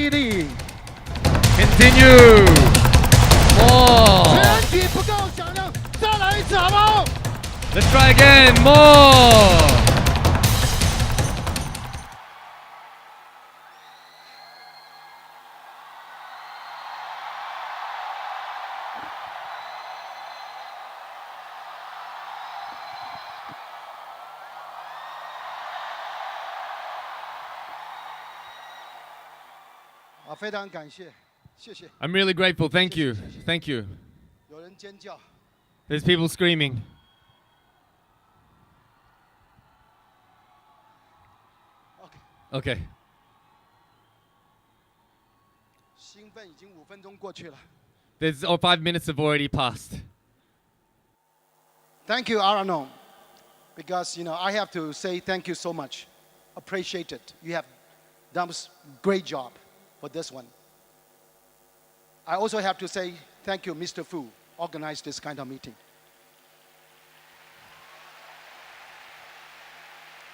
毅力。 Continue. More. 全体不够响亮，再来一次好不好？ Let's try again. More. I'm really grateful. Thank you. Thank you. 有人尖叫。 There's people screaming. Okay. 兴奋已经5分钟过去了。 There's 5 minutes have already passed. Thank you, Arano, because I have to say thank you so much. Appreciate it. You have done a great job for this one. I also have to say thank you, Mr. Fu, organized this kind of meeting.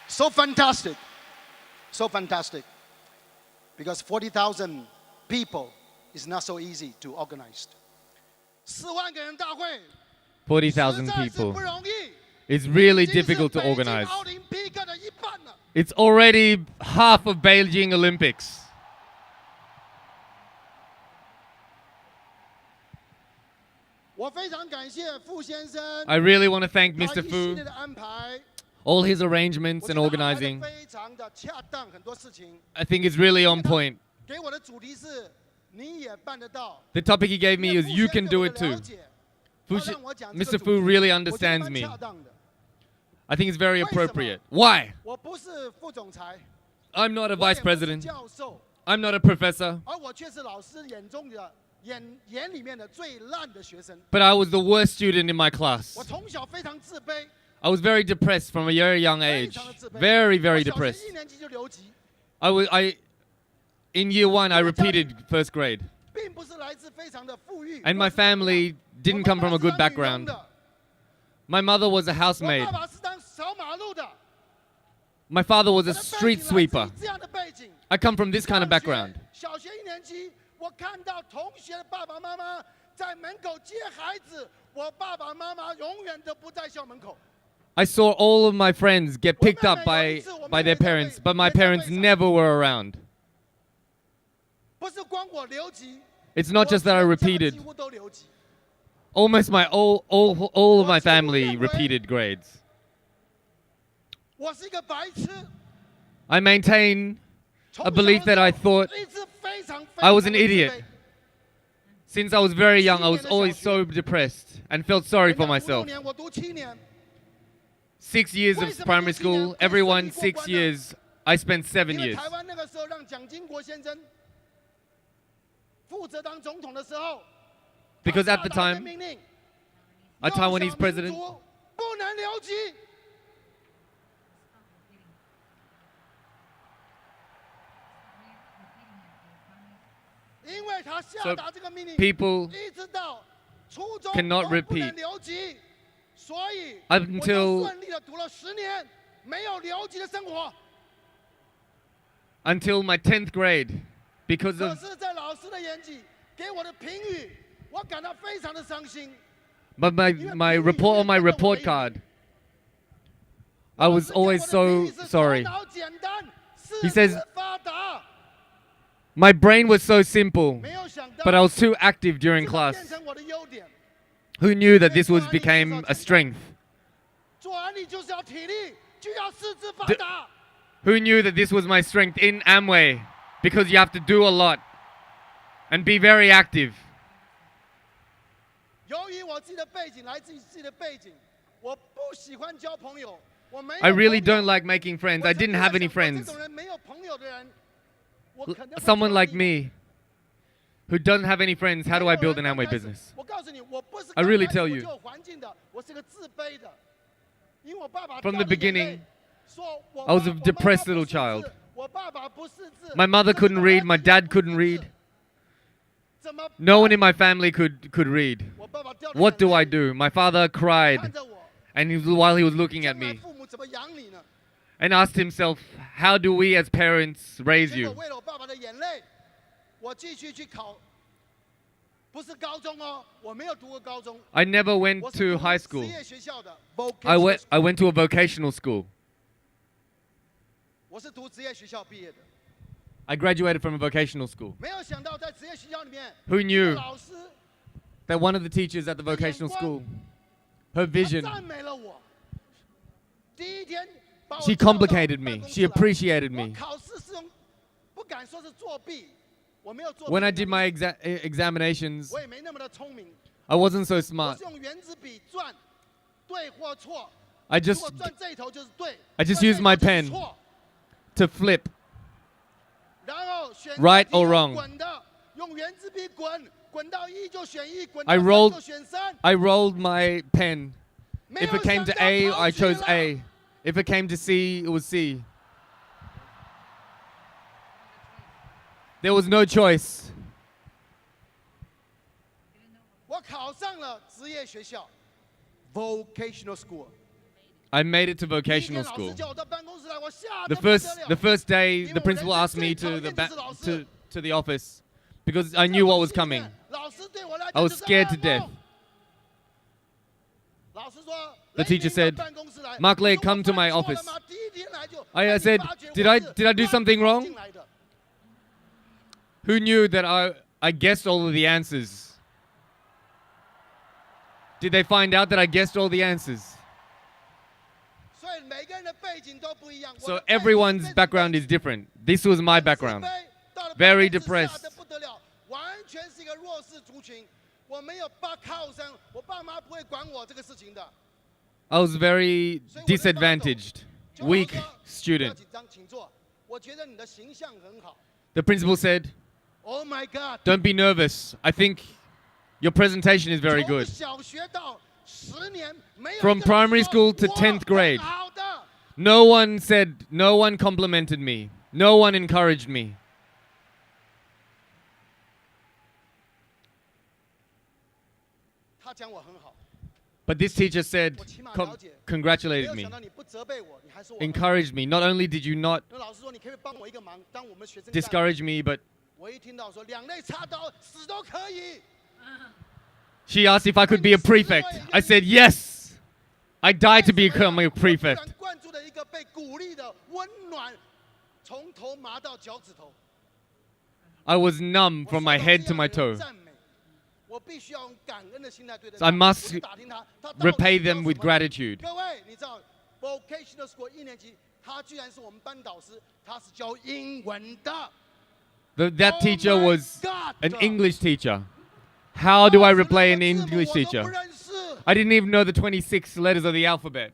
So fantastic. So fantastic. Because 40,000 people is not so easy to organize. 4万个人大会 40,000 people. It's really difficult to organize. 奥林匹克的一半了。 It's already half of Beijing Olympics. I really want to thank Mr. Fu, all his arrangements and organizing. I think it's really on point. The topic he gave me is you can do it too. Mr. Fu really understands me. I think it's very appropriate. Why? I'm not a vice president. I'm not a professor. But I was the worst student in my class. I was very depressed from a very young age. Very, very depressed. In year 1, I repeated first grade. And my family didn't come from a good background. My mother was a housemaid. My father was a street sweeper. I come from this kind of background. I saw all of my friends get picked up by their parents, but my parents never were around. It's not just that I repeated. Almost all of my family repeated grades. I maintain a belief that I thought I was an idiot. Since I was very young, I was always so depressed and felt sorry for myself. 6 years of primary school, everyone 6 years, I spent 7 years. Because at the time, a Taiwanese president, so people cannot repeat. Until my 10th grade, because of but my report on my report card, I was always so sorry. He says, my brain was so simple, but I was too active during class. Who knew that this became a strength? Who knew that this was my strength in Amway? Because you have to do a lot and be very active. I really don't like making friends. I didn't have any friends. Someone like me who doesn't have any friends, how do I build an Amway business? I really tell you. From the beginning, I was a depressed little child. My mother couldn't read, my dad couldn't read. No one in my family could read. What do I do? My father cried while he was looking at me and asked himself, how do we as parents raise you? I never went to high school. I went to a vocational school. I graduated from a vocational school. Who knew that one of the teachers at the vocational school, her vision, she complicated me. She appreciated me. When I did my examinations, I wasn't so smart. I just used my pen to flip, right or wrong. I rolled my pen. If it came to A, I chose A. If it came to C, it was C. There was no choice. Vocational school. I made it to vocational school. The first day, the principal asked me to the office because I knew what was coming. I was scared to death. The teacher said, "Mark Lei, come to my office." I said, "Did I do something wrong?" Who knew that I guessed all of the answers? Did they find out that I guessed all the answers? So everyone's background is different. This was my background. Very depressed. I was very disadvantaged, weak student. The principal said, "Oh my God! Don't be nervous. I think your presentation is very good." From primary school to 10th grade, no one complimented me. No one encouraged me. But this teacher said, congratulated me, encouraged me. Not only did you not discourage me, but she asked if I could be a prefect. I said yes. I died to become a prefect. I was numb from my head to my toe. So I must repay them with gratitude. That teacher was an English teacher. How do I repay an English teacher? I didn't even know the 26 letters of the alphabet.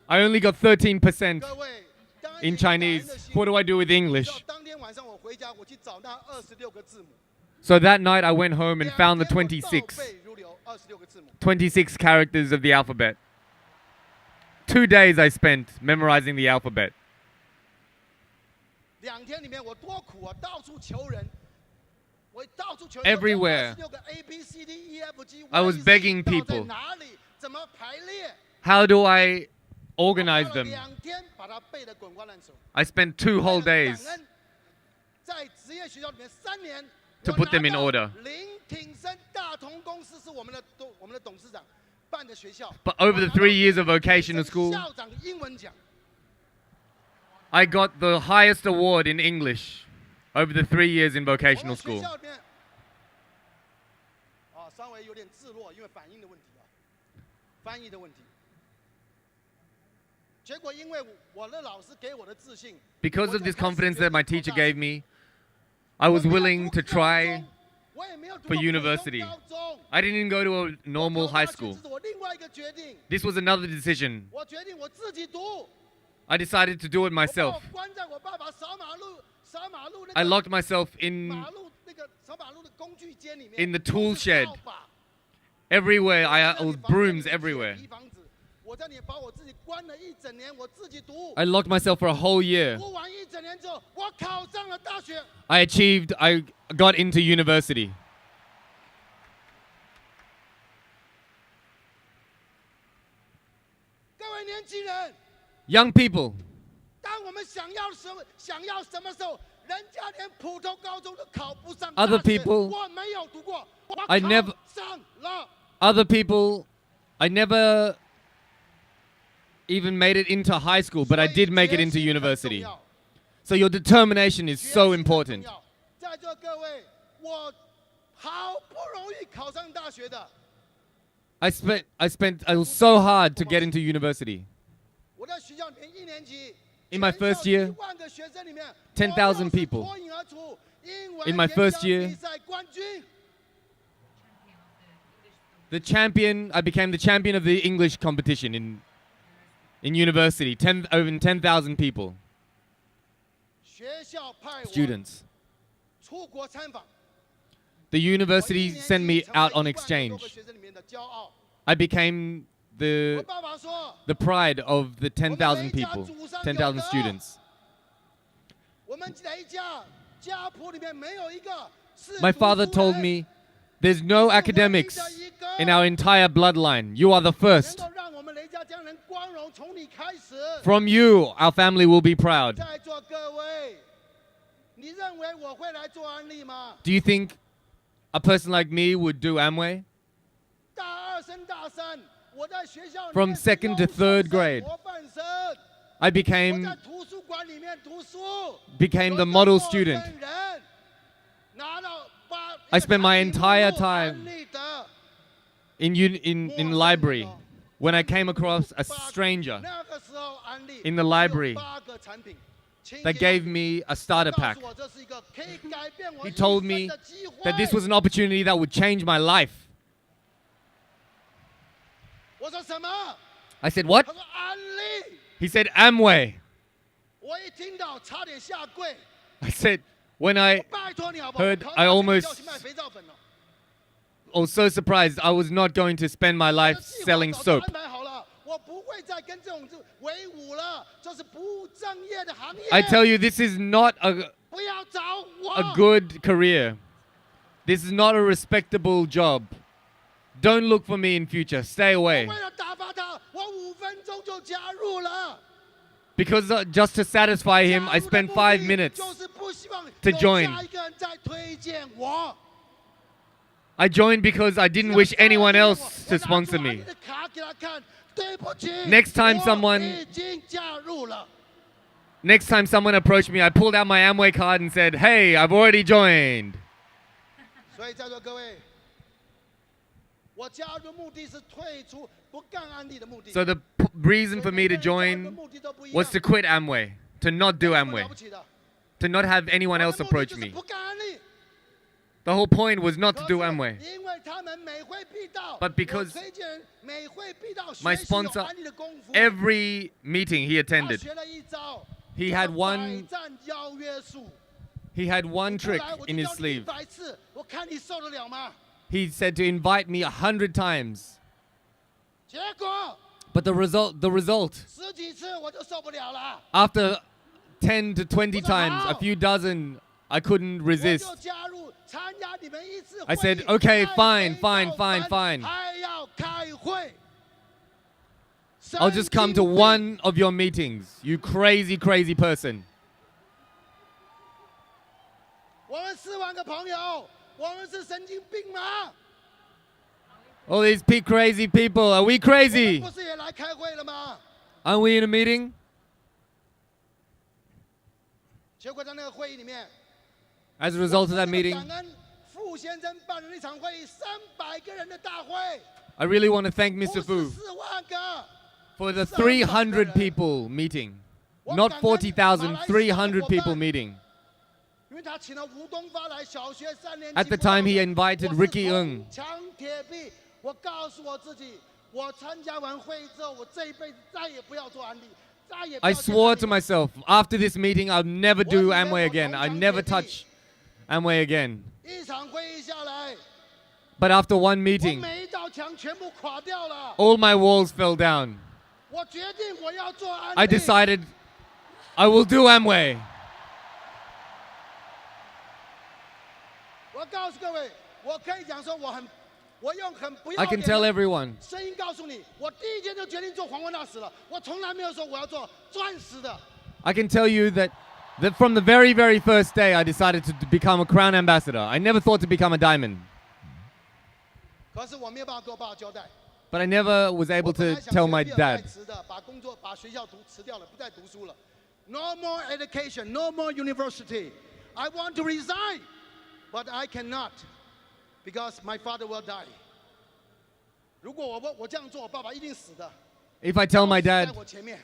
I only got 13% in Chinese. What do I do with English? So that night I went home and found the 26 characters of the alphabet. 2 days I spent memorizing the alphabet. Everywhere. I was begging people. How do I organize them? I spent 2 whole days to put them in order. But over the 3 years of vocational school, I got the highest award in English over the 3 years in vocational school. Because of this confidence that my teacher gave me, I was willing to try for university. I didn't even go to a normal high school. This was another decision. I decided to do it myself. I locked myself in the tool shed. Everywhere, I was brooms everywhere. I locked myself for a whole year. I got into university. Young people, Other people, I never even made it into high school, but I did make it into university. So your determination is so important. I was so hard to get into university. In my first year, 10,000 people. In my first year, I became the champion of the English competition in university. Over 10,000 people. Students. The university sent me out on exchange. I became the pride of the 10,000 people, 10,000 students. My father told me, there's no academics in our entire bloodline. You are the first. From you, our family will be proud. Do you think a person like me would do Amway? From second to third grade, I became the model student. I spent my entire time in library. When I came across a stranger in the library that gave me a starter pack, he told me that this was an opportunity that would change my life. I said, what? He said, Amway. I said, when I heard, I was so surprised. I was not going to spend my life selling soap. I tell you, this is not a good career. This is not a respectable job. Don't look for me in future. Stay away. Because just to satisfy him, I spent 5 minutes to join. I joined because I didn't wish anyone else to sponsor me. Next time someone approached me, I pulled out my Amway card and said, hey, I've already joined. So the reason for me to join was to quit Amway, to not do Amway, to not have anyone else approach me. The whole point was not to do Amway. But because my sponsor, every meeting he attended, he had one trick in his sleeve. He said to invite me 100 times. But the result, after 10 to 20 times, a few dozen, I couldn't resist. I said, okay, fine. I'll just come to one of your meetings, you crazy person. All these crazy people, are we crazy? Aren't we in a meeting? As a result of that meeting, I really want to thank Mr. Fu for the 300 people meeting. Not 40,000, 300 people meeting. At the time, he invited Ricky Ng. I swore to myself, after this meeting, I'll never do Amway again. I never touch Amway again. But after one meeting, all my walls fell down. I decided I will do Amway. I can tell everyone. I can tell you that from the very, very first day, I decided to become a Crown Ambassador. I never thought to become a diamond. 可是我没有办法跟我爸爸交代。 But I never was able to tell my dad. 把工作、把学校辞掉了，不再读书了。No more education, no more university. I want to resign, but I cannot, because my father will die. 如果我这样做，我爸爸一定死的。 If I tell my dad, 在我前面。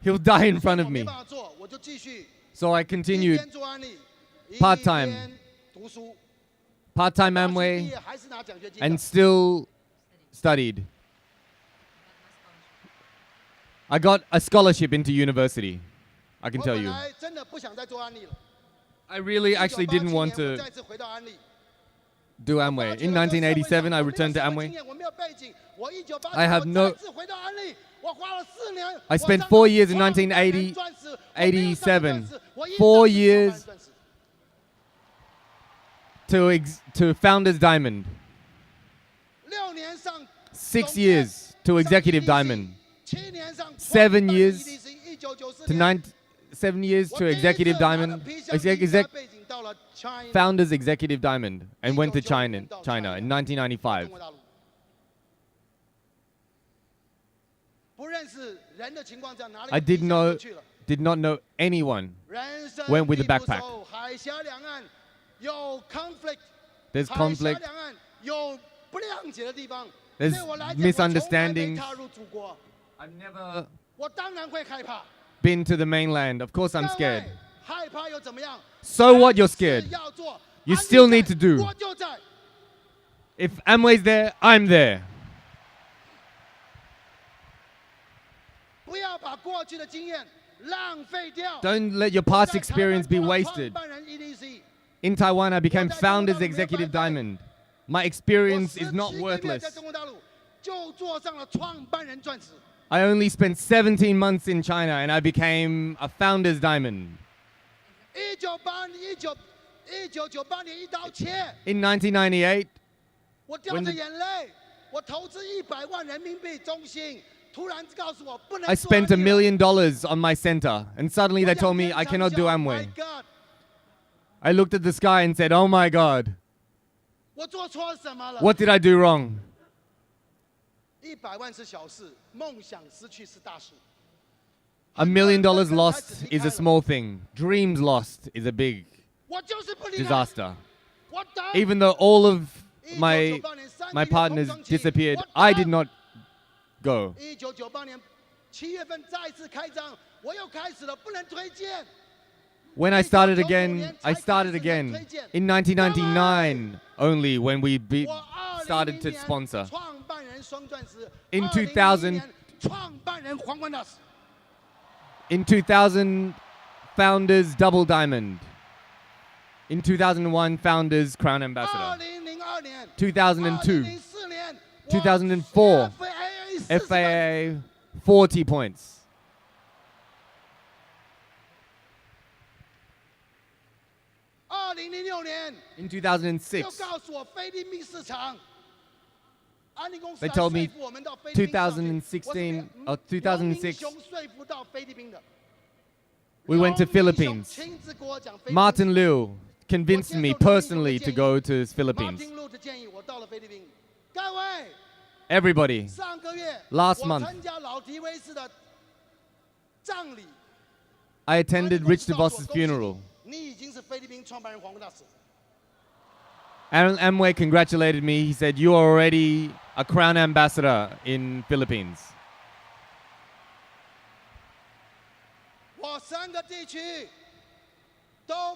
he'll die in front of 我 me. 没办法做，我就继续 So I 一 continued 边做安利， part-time 一边读书。 part-time 大学毕 Amway 业还是拿奖学金的。 and still studied. I got a scholarship into university. I can 我 tell 本 you. 来真的不想再做安利了。 I really actually didn't 1987 want 年我 to 再次回到安利。 do Amway. In 1987, I returned to Amway. I have no- I spent 4 years in 1987, 4 years to Founders Diamond, 6 years to Executive Diamond, 7 years to 7 years to Executive Diamond, Founders Executive Diamond, and went to China in 1995. I did not know anyone went with a backpack. There's conflict, there's misunderstandings. I've never been to the mainland. Of course I'm scared. So what, you're scared? You still need to do. If Amway's there, I'm there. Don't let your past experience be wasted. In Taiwan, I became Founders Executive Diamond. My experience is not worthless. I only spent 17 months in China and I became a Founders Diamond. In 1998, I spent $1 million on my center, and suddenly they told me I cannot do Amway. I looked at the sky and said, oh my God, what did I do wrong? $1 million lost is a small thing. Dreams lost is a big disaster. Even though all of my partners disappeared, I did not go. When I started again in 1999 only, when we started to sponsor. In 2000, Founders Double Diamond. In 2001, Founders Crown Ambassador. 2002, 2004, FAA 40 points. In 2006, they told me 2016 or 2006 we went to Philippines. Martin Liu convinced me personally to go to Philippines. Everybody, last month, I attended Rich DeVos's funeral. Amway congratulated me. He said, you are already a Crown Ambassador in Philippines.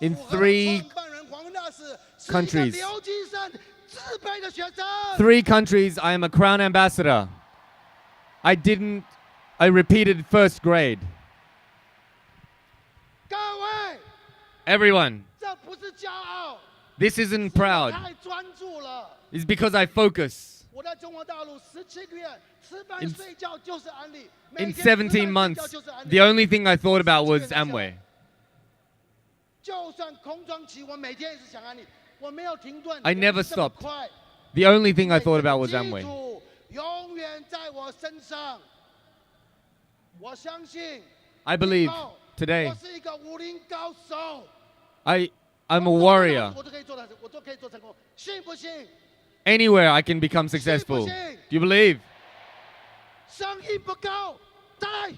In 3 countries. 3 countries, I am a Crown Ambassador. I repeated first grade. Everyone, this isn't proud. It's because I focus. In 17 months, the only thing I thought about was Amway. I never stopped. The only thing I thought about was Amway. I believe today. 我是一个武林高手。 I'm a warrior. 我都可以做成功，信不信？ Anywhere I can become successful. Do you believe? 声音不高，再来。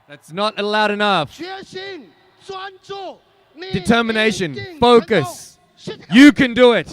That's not loud enough. 决心，专注，你 Determination, 一定成功 focus. 是的 You can do it.